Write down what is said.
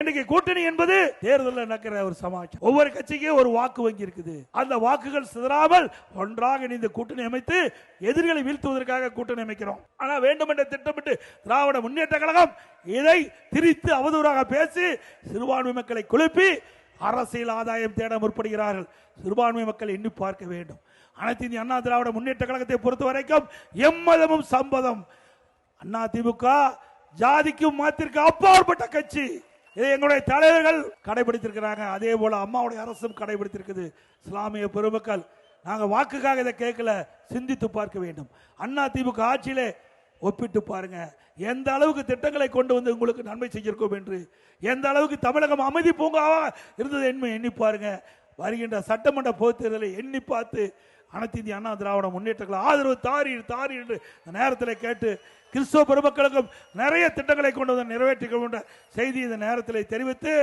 இன்னைக்கு கூட்டணி என்பது தேர்தலில் நடக்கிற ஒரு சமாச்சாரம். ஒவ்வொரு கட்சிக்கும் ஒரு வாக்கு வங்கி இருக்குது. அந்த வாக்குகள் சிதறாமல் ஒன்றாக இணைந்து கூட்டணி அமைத்து எதிரிகளை வீழ்த்துவதற்காக கூட்டணி அமைக்கிறோம். ஆனால் வேண்டுமென்ற திட்டமிட்டு திராவிட முன்னேற்ற கழகம் இதை திரித்து அவதூறாக பேசி சிறுபான்மை மக்களை குழப்பி அரசியல் ஆதாயம் தேட முற்படுகிறார்கள். சிறுபான்மை மக்கள் எண்ணி பார்க்க வேண்டும். அனைத்து இந்திய அண்ணா திராவிட முன்னேற்ற கழகத்தை பொறுத்த வரைக்கும் எம்மதமும் சம்பதம். அண்ணா திமுக ஜாதிக்கும் மதத்திற்கு அப்பாற்பட்ட கட்சி. இதை எங்களுடைய தலைவர்கள் கடைபிடித்திருக்கிறாங்க. அதே போல அம்மாவுடைய அரசும் கடைபிடித்திருக்குது. இஸ்லாமிய பெருமக்கள் நாங்கள் வாக்குக்காக இதை கேட்கல, சிந்தித்து பார்க்க வேண்டும். அண்ணா திமுக ஆட்சியிலே ஒப்பிட்டு பாருங்க, எந்த அளவுக்கு திட்டங்களை கொண்டு வந்து உங்களுக்கு நன்மை செய்திருக்கோம் என்று, எந்த அளவுக்கு தமிழகம் அமைதி பூங்காவாக இருந்தது எண்ணி பாருங்க. வருகின்ற சட்டமன்ற பொதுத் தேர்தலை எண்ணி பார்த்து அனைத்து இந்திய அண்ணா திராவிட முன்னேற்றங்கள் ஆதரவு தாரி என்று நேரத்தில் கேட்டு கிறிஸ்தவ பெருமக்களுக்கும் நிறைய திட்டங்களை கொண்டு வந்து நிறைவேற்றிக் கொண்ட செய்தி இந்த நேரத்தில் தெரிவித்து